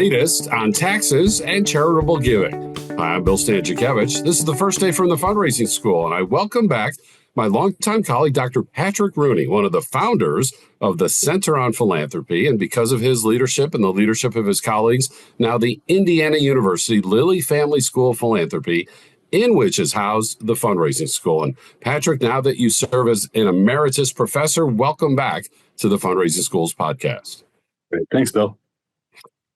latest on taxes and charitable giving. Hi, I'm Bill Stanczykiewicz. This is the first day from the fundraising school, and I welcome back my longtime colleague, Dr. Patrick Rooney, one of the founders of the Center on Philanthropy, and because of his leadership and the leadership of his colleagues, now the Indiana University Lilly Family School of Philanthropy, in which is housed the fundraising school. And Patrick, now that you serve as an emeritus professor, welcome back to the Fundraising Schools podcast. Great. Thanks, Bill.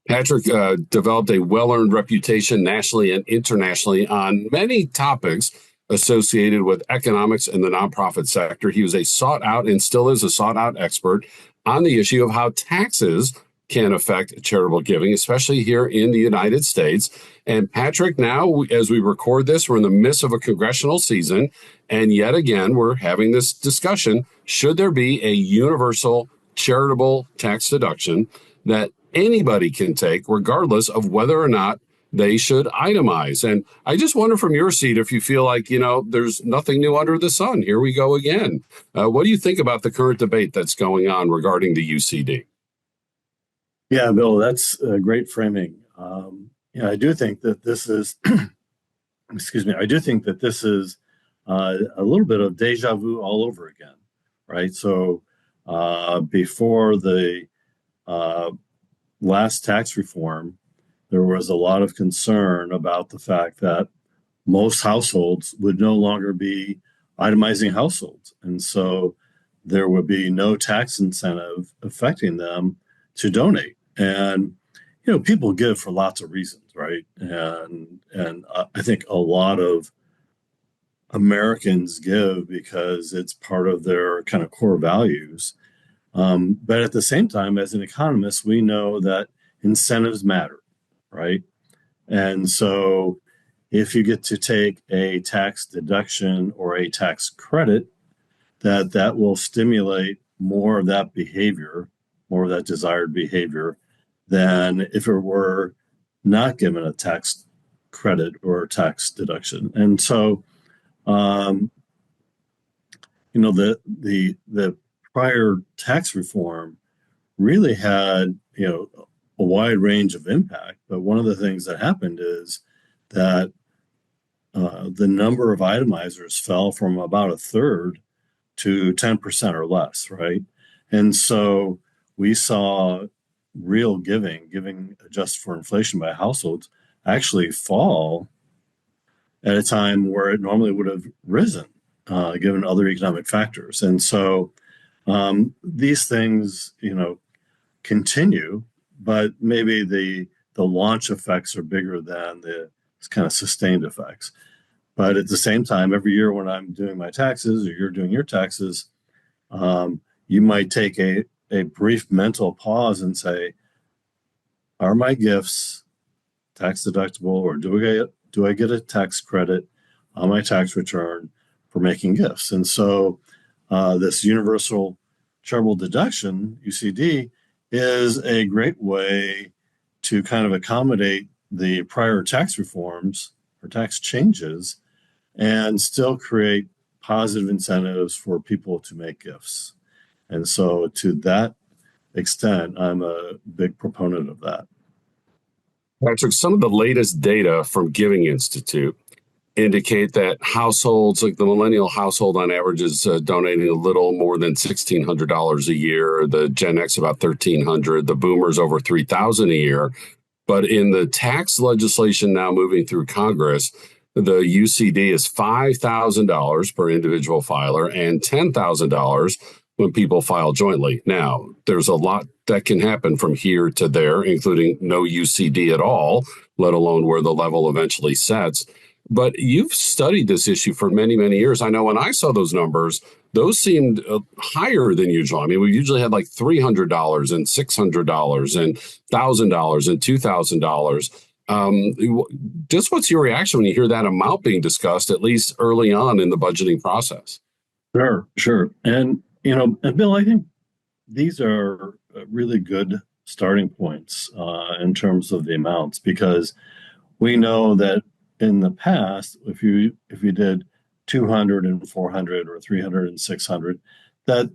Patrick developed a well-earned reputation nationally and internationally on many topics associated with economics and the nonprofit sector. He was a sought-out and still is a sought-out expert on the issue of how taxes can affect charitable giving, especially here in the United States. And Patrick, now, as we record this, we're in the midst of a congressional season. And yet again, we're having this discussion. Should there be a universal charitable tax deduction that anybody can take, regardless of whether or not they should itemize? And I just wonder from your seat if you feel like, there's nothing new under the sun. Here we go again. What do you think about the current debate that's going on regarding the UCD? Yeah, Bill, that's a great framing. I do think that this is, I do think that this is a little bit of deja vu all over again, right? So before the last tax reform, there was a lot of concern about the fact that most households would no longer be itemizing households. And so there would be no tax incentive affecting them to donate. And, people give for lots of reasons, right? And I think a lot of Americans give because it's part of their kind of core values. But at the same time, as an economist, we know that incentives matter, right? And so if you get to take a tax deduction or a tax credit, that will stimulate more of that behavior, more of that desired behavior, than if it were not given a tax credit or tax deduction. And so, the prior tax reform really had, a wide range of impact. But one of the things that happened is that the number of itemizers fell from about a third to 10% or less, right? And so we saw real giving adjusted for inflation by households actually fall at a time where it normally would have risen, given other economic factors. And so these things, continue, but maybe the launch effects are bigger than the kind of sustained effects. But at the same time, every year when I'm doing my taxes or you're doing your taxes, you might take a brief mental pause and say, are my gifts tax deductible, or do I get a tax credit on my tax return for making gifts? And so this universal charitable deduction, UCD, is a great way to kind of accommodate the prior tax reforms or tax changes and still create positive incentives for people to make gifts. And so to that extent, I'm a big proponent of that. Patrick, some of the latest data from Giving Institute indicate that households, like the millennial household on average, is donating a little more than $1,600 a year. The Gen X about $1,300. The Boomers over $3,000 a year. But in the tax legislation now moving through Congress, the UCD is $5,000 per individual filer and $10,000 when people file jointly. Now, there's a lot that can happen from here to there, including no UCD at all, let alone where the level eventually sets. But you've studied this issue for many, many years. I know when I saw those numbers, those seemed higher than usual. I mean, we usually had like $300 and $600 and $1,000 and $2,000. Just what's your reaction when you hear that amount being discussed, at least early on in the budgeting process? Sure. And, and Bill, I think these are really good starting points in terms of the amounts, because we know that in the past, if you did 200 and 400 or 300 and 600, that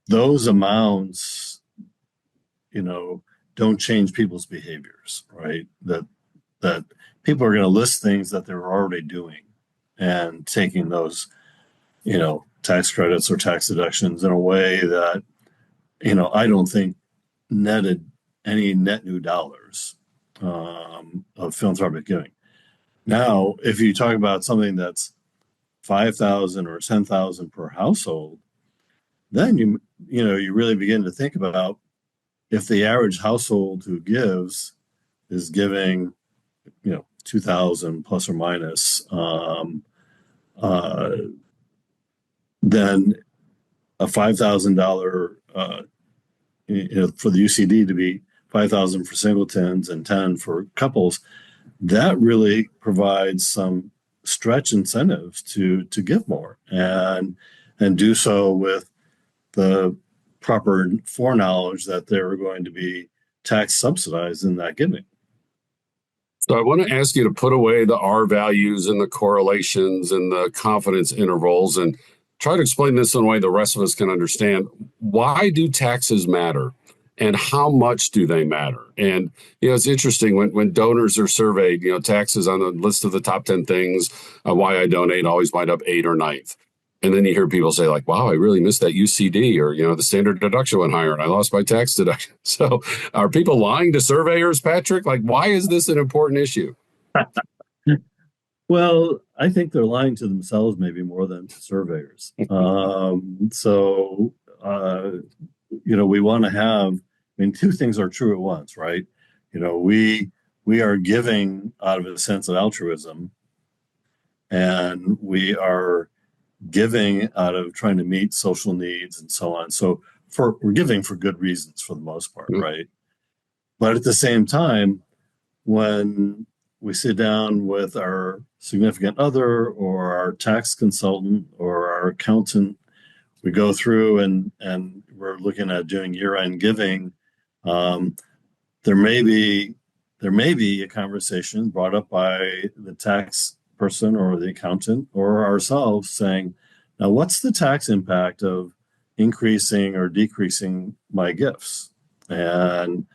those amounts, don't change people's behaviors, right? That people are going to list things that they're already doing and taking those, tax credits or tax deductions in a way that, I don't think netted any net new dollars of philanthropic giving. Now, if you talk about something that's 5,000 or 10,000 per household, then you really begin to think about if the average household who gives is giving 2,000 plus or minus, uh, then a $5,000 for the UCD to be 5,000 for singletons and 10 for couples, that really provides some stretch incentives to give more and do so with the proper foreknowledge that they're going to be tax subsidized in that giving. So I want to ask you to put away the R values and the correlations and the confidence intervals and try to explain this in a way the rest of us can understand. Why do taxes matter? And how much do they matter? And it's interesting when donors are surveyed. Taxes on the list of the top 10 things why I donate always wind up 8th or 9th. And then you hear people say like, "Wow, I really missed that UCD," or the standard deduction went higher, and I lost my tax deduction. So, are people lying to surveyors, Patrick? Like, why is this an important issue? Well, I think they're lying to themselves maybe more than to surveyors. We want to have, two things are true at once, right? We are giving out of a sense of altruism, and we are giving out of trying to meet social needs and so on. So we're giving for good reasons for the most part, right? But at the same time, when we sit down with our significant other or our tax consultant or our accountant, we go through and we're looking at doing year-end giving. There may be a conversation brought up by the tax person or the accountant or ourselves saying, now what's the tax impact of increasing or decreasing my gifts? And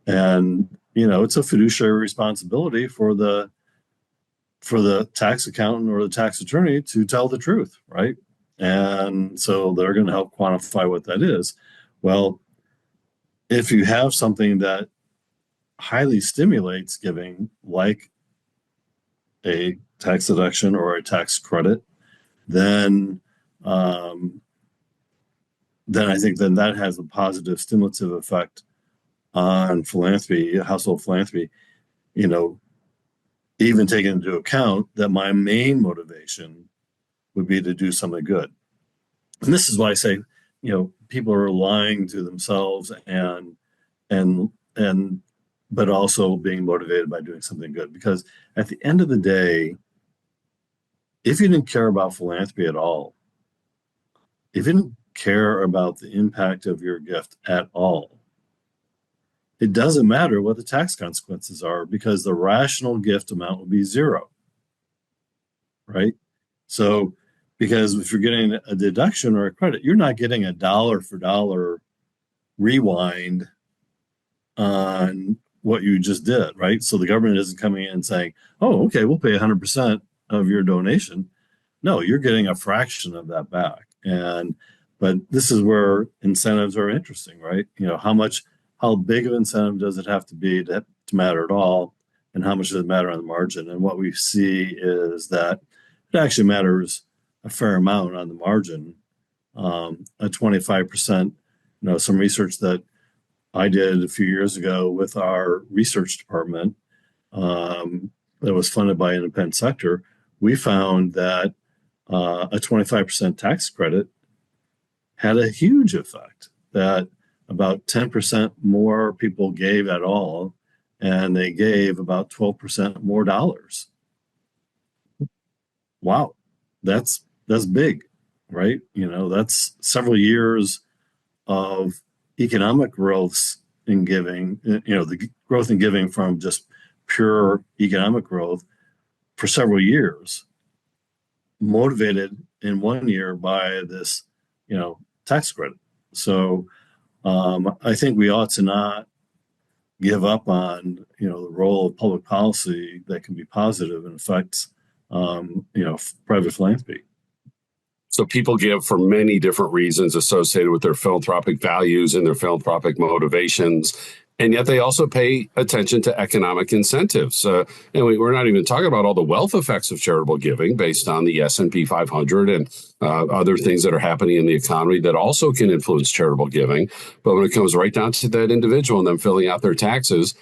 it's a fiduciary responsibility for the tax accountant or the tax attorney to tell the truth, right? And so they're going to help quantify what that is. Well, if you have something that highly stimulates giving, like a tax deduction or a tax credit, then I think then that has a positive stimulative effect on philanthropy, household philanthropy. Even taking into account that my main motivation would be to do something good. And this is why I say, people are lying to themselves and but also being motivated by doing something good. Because at the end of the day, if you didn't care about philanthropy at all, if you didn't care about the impact of your gift at all, it doesn't matter what the tax consequences are because the rational gift amount will be zero, right? So, because if you're getting a deduction or a credit, you're not getting a dollar for dollar rewind on what you just did, right? So the government isn't coming in and saying, "Oh, okay, we'll pay 100% of your donation." No, you're getting a fraction of that back. But this is where incentives are interesting, right? How big of incentive does it have to be to matter at all? And how much does it matter on the margin? And what we see is that it actually matters a fair amount on the margin. A 25%, some research that I did a few years ago with our research department that was funded by independent sector, we found that a 25% tax credit had a huge effect, that about 10% more people gave at all, and they gave about 12% more dollars. Wow, that's big, right? That's several years of economic growth in giving, the growth in giving from just pure economic growth for several years, motivated in 1 year by this, tax credit. So I think we ought to not give up on, the role of public policy that can be positive and affects, private philanthropy. So people give for many different reasons associated with their philanthropic values and their philanthropic motivations. And yet they also pay attention to economic incentives. And we're not even talking about all the wealth effects of charitable giving based on the S&P 500 and other things that are happening in the economy that also can influence charitable giving. But when it comes right down to that individual and them filling out their taxes,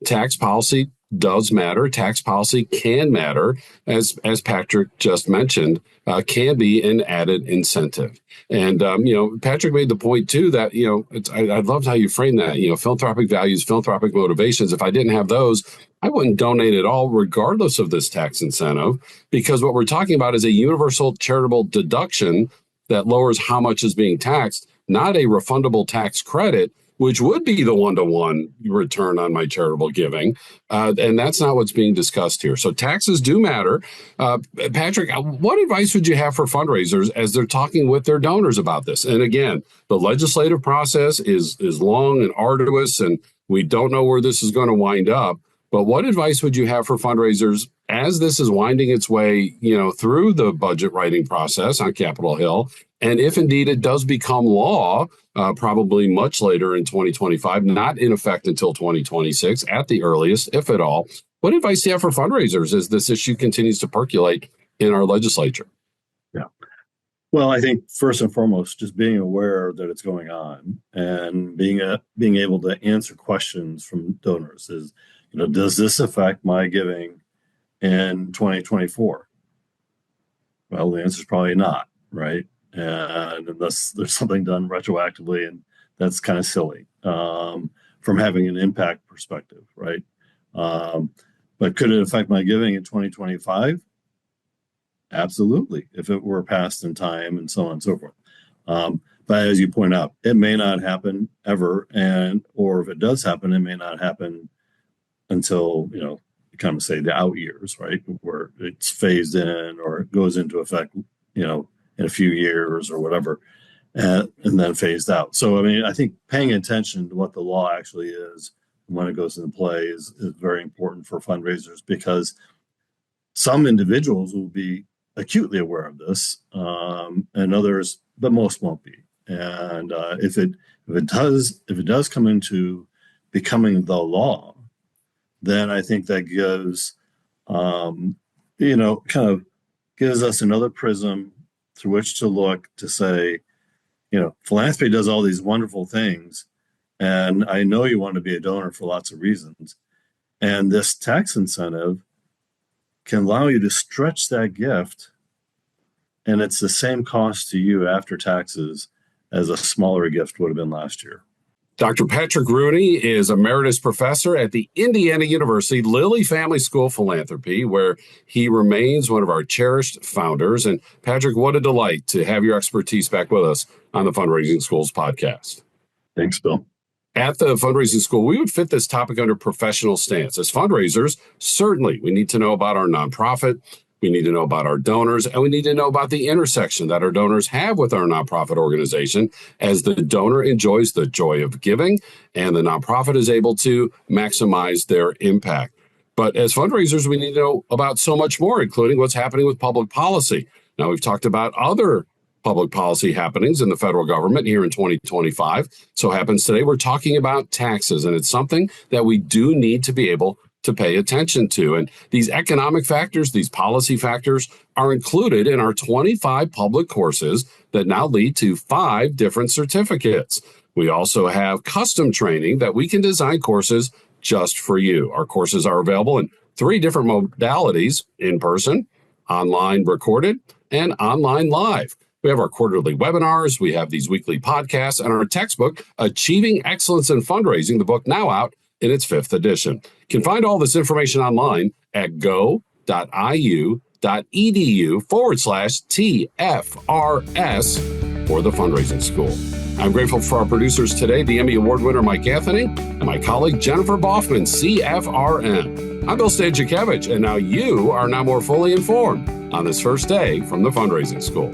tax policy does matter. Tax policy can matter, as Patrick just mentioned, can be an added incentive. And Patrick made the point too that I loved how you framed that. Philanthropic values, philanthropic motivations. If I didn't have those, I wouldn't donate at all, regardless of this tax incentive, because what we're talking about is a universal charitable deduction that lowers how much is being taxed, not a refundable tax credit, which would be the one-to-one return on my charitable giving. And that's not what's being discussed here. So taxes do matter. Patrick, what advice would you have for fundraisers as they're talking with their donors about this? And again, the legislative process is long and arduous, and we don't know where this is going to wind up. But what advice would you have for fundraisers as this is winding its way, through the budget writing process on Capitol Hill? And if indeed it does become law, probably much later in 2025, not in effect until 2026 at the earliest, if at all, what advice do you have for fundraisers as this issue continues to percolate in our legislature? Yeah. Well, I think first and foremost, just being aware that it's going on and being able to answer questions from donors is, does this affect my giving in 2024? Well, the answer is probably not, right? And unless there's something done retroactively, and that's kind of silly from having an impact perspective, right? But could it affect my giving in 2025? Absolutely, if it were passed in time and so on and so forth. But as you point out, it may not happen ever, or if it does happen, it may not happen until, kind of say the out years, right? Where it's phased in or it goes into effect, in a few years or whatever, and then phased out. So, I think paying attention to what the law actually is and when it goes into play is very important for fundraisers, because some individuals will be acutely aware of this, and others, but most won't be. And if it does come into becoming the law, then I think that gives, kind of gives us another prism through which to look to say, philanthropy does all these wonderful things. And I know you want to be a donor for lots of reasons. And this tax incentive can allow you to stretch that gift. And it's the same cost to you after taxes as a smaller gift would have been last year. Dr. Patrick Rooney is emeritus professor at the Indiana University Lilly Family School of Philanthropy, where he remains one of our cherished founders. And Patrick, what a delight to have your expertise back with us on the Fundraising Schools podcast. Thanks, Bill. At the Fundraising School, we would fit this topic under professional stance. As fundraisers, certainly we need to know about our nonprofit. We need to know about our donors, and we need to know about the intersection that our donors have with our nonprofit organization as the donor enjoys the joy of giving and the nonprofit is able to maximize their impact. But as fundraisers, we need to know about so much more, including what's happening with public policy. Now, we've talked about other public policy happenings in the federal government here in 2025. So happens today, we're talking about taxes, and it's something that we do need to be able to pay attention to. And these economic factors, these policy factors are included in our 25 public courses that now lead to 5 different certificates. We also have custom training that we can design courses just for you. Our courses are available in 3 different modalities: in person, online recorded, and online live. We have our quarterly webinars, we have these weekly podcasts, and our textbook, Achieving Excellence in Fundraising, the book now out in its 5th edition. You can find all this information online at go.iu.edu/TFRS for the Fundraising School. I'm grateful for our producers today, the Emmy Award winner Mike Anthony, and my colleague Jennifer Boffman, CFRN. I'm Bill Stanczykiewicz, and now you are more fully informed on this first day from the Fundraising School.